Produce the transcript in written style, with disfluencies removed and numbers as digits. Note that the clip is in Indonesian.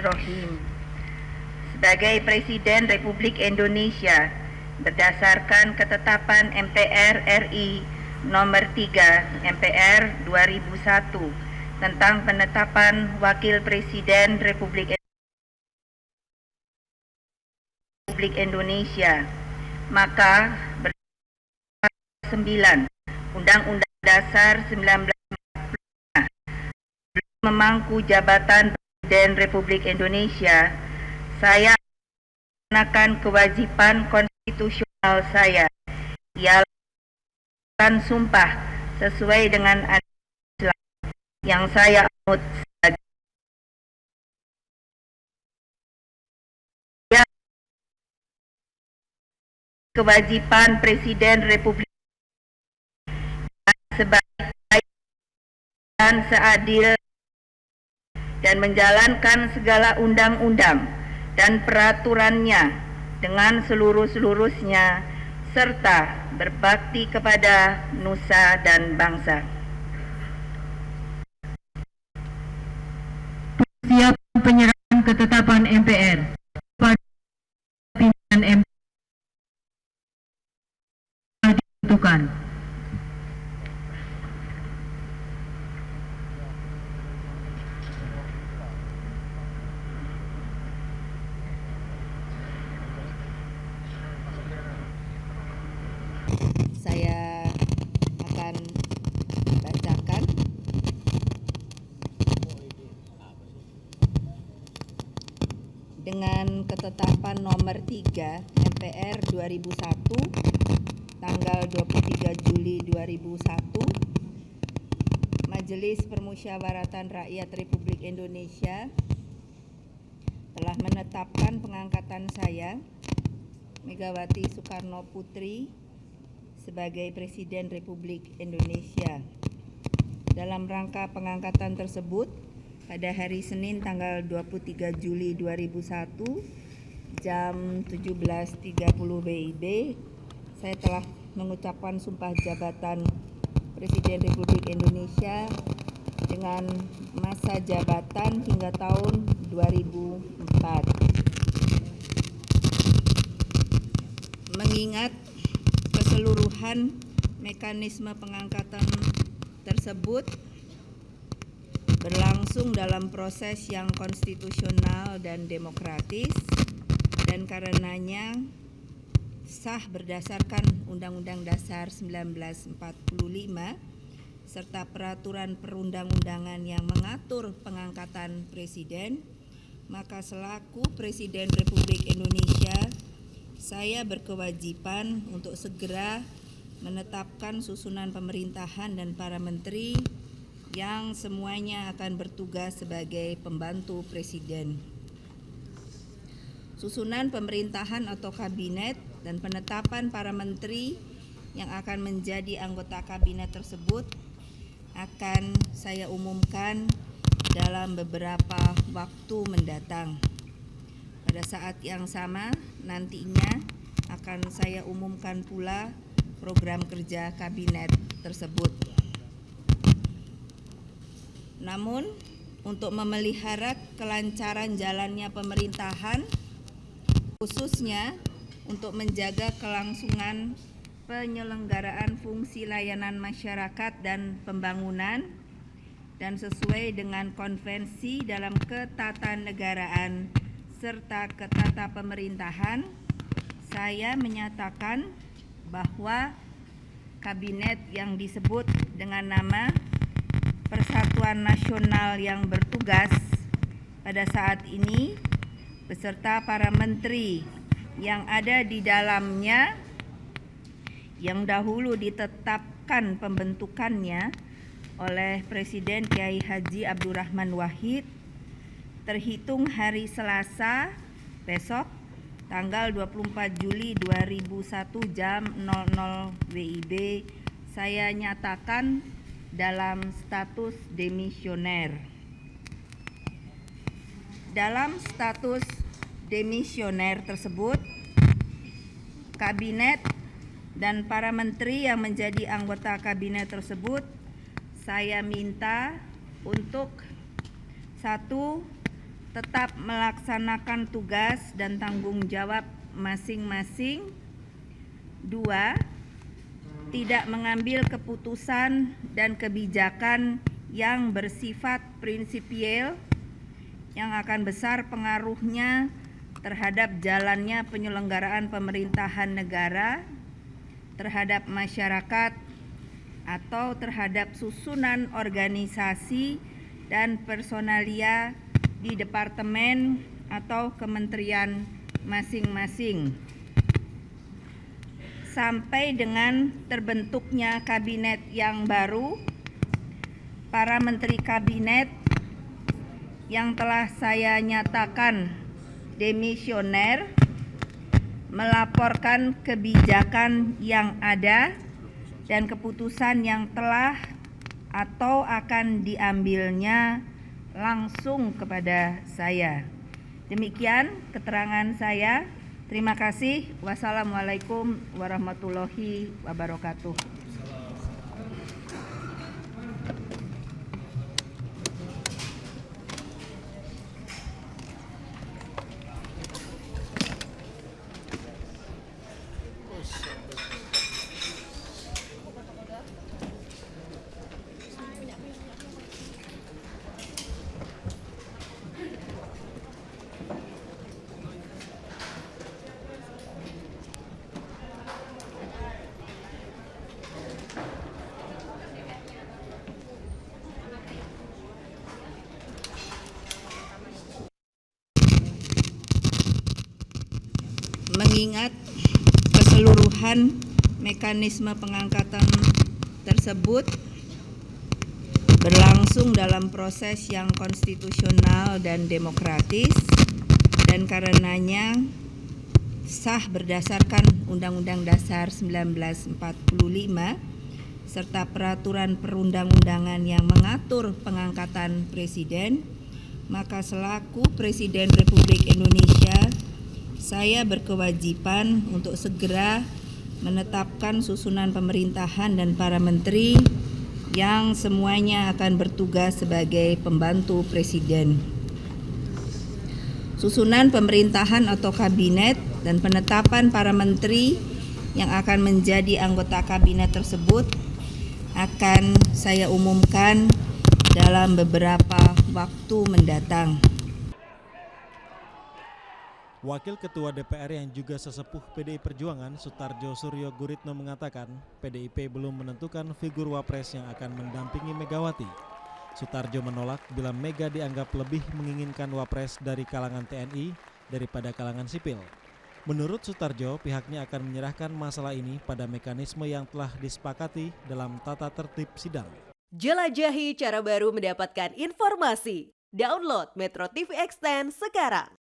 Bismillahirrahmanirrahim. Sebagai Presiden Republik Indonesia, berdasarkan ketetapan MPR RI nomor 3 MPR 2001 tentang penetapan Wakil Presiden Republik Indonesia, maka berdasarkan 9 Undang-Undang Dasar 1945 memangku jabatan Presiden Republik Indonesia, saya melaksanakan kewajiban konstitusional saya, ialah sumpah sesuai dengan Islam yang saya anut sebagai kewajiban Presiden Republik sebaik dan seadil dan menjalankan segala undang-undang dan peraturannya dengan seluruh-seluruhnya serta berbakti kepada nusa dan bangsa. Siap penyerahan ketetapan MPR pada pimpinan MPR ditentukan. Saya akan bacakan dengan ketetapan nomor 3 MPR 2001 tanggal 23 Juli 2001, Majelis Permusyawaratan Rakyat Republik Indonesia telah menetapkan pengangkatan saya, Megawati Soekarno Putri, sebagai Presiden Republik Indonesia. Dalam rangka pengangkatan tersebut, pada hari Senin tanggal 23 Juli 2001 jam 17.30 WIB, saya telah mengucapkan sumpah jabatan Presiden Republik Indonesia dengan masa jabatan hingga tahun 2004. Mengingat keseluruhan mekanisme pengangkatan tersebut berlangsung dalam proses yang konstitusional dan demokratis, dan karenanya sah berdasarkan Undang-Undang Dasar 1945 serta peraturan perundang-undangan yang mengatur pengangkatan presiden, maka selaku Presiden Republik Indonesia, saya berkewajiban untuk segera menetapkan susunan pemerintahan dan para menteri yang semuanya akan bertugas sebagai pembantu presiden. Susunan pemerintahan atau kabinet dan penetapan para menteri yang akan menjadi anggota kabinet tersebut akan saya umumkan dalam beberapa waktu mendatang. Pada saat yang sama nantinya akan saya umumkan pula program kerja kabinet tersebut. Namun, untuk memelihara kelancaran jalannya pemerintahan, khususnya untuk menjaga kelangsungan penyelenggaraan fungsi layanan masyarakat dan pembangunan, dan sesuai dengan konvensi dalam ketatanegaraan serta ketata pemerintahan, saya menyatakan bahwa kabinet yang disebut dengan nama Persatuan Nasional yang bertugas pada saat ini beserta para menteri yang ada di dalamnya yang dahulu ditetapkan pembentukannya oleh Presiden Kiai Haji Abdurrahman Wahid terhitung hari Selasa besok tanggal 24 Juli 2001 jam 00 WIB saya nyatakan dalam status demisioner. Dalam status demisioner tersebut, kabinet dan para menteri yang menjadi anggota kabinet tersebut saya minta untuk 1. tetap melaksanakan tugas dan tanggung jawab masing-masing. 2. Tidak mengambil keputusan dan kebijakan yang bersifat prinsipil yang akan besar pengaruhnya terhadap jalannya penyelenggaraan pemerintahan negara, terhadap masyarakat, atau terhadap susunan organisasi dan personalia di departemen atau kementerian masing-masing. Sampai dengan terbentuknya kabinet yang baru, para menteri kabinet yang telah saya nyatakan demisioner melaporkan kebijakan yang ada dan keputusan yang telah atau akan diambilnya langsung kepada saya. Demikian keterangan saya. Terima kasih. Wassalamualaikum warahmatullahi wabarakatuh. Mengingat keseluruhan mekanisme pengangkatan tersebut berlangsung dalam proses yang konstitusional dan demokratis, dan karenanya sah berdasarkan Undang-Undang Dasar 1945 serta peraturan perundang-undangan yang mengatur pengangkatan presiden, maka selaku Presiden Republik Indonesia, saya berkewajiban untuk segera menetapkan susunan pemerintahan dan para menteri yang semuanya akan bertugas sebagai pembantu presiden. Susunan pemerintahan atau kabinet dan penetapan para menteri yang akan menjadi anggota kabinet tersebut akan saya umumkan dalam beberapa waktu mendatang. Wakil Ketua DPR yang juga sesepuh PDI Perjuangan, Sutarjo Suryo Guritno mengatakan PDIP belum menentukan figur wapres yang akan mendampingi Megawati. Sutarjo menolak bila Mega dianggap lebih menginginkan wapres dari kalangan TNI daripada kalangan sipil. Menurut Sutarjo, pihaknya akan menyerahkan masalah ini pada mekanisme yang telah disepakati dalam tata tertib sidang. Jelajahi cara baru mendapatkan informasi. Download Metro TV Extend sekarang.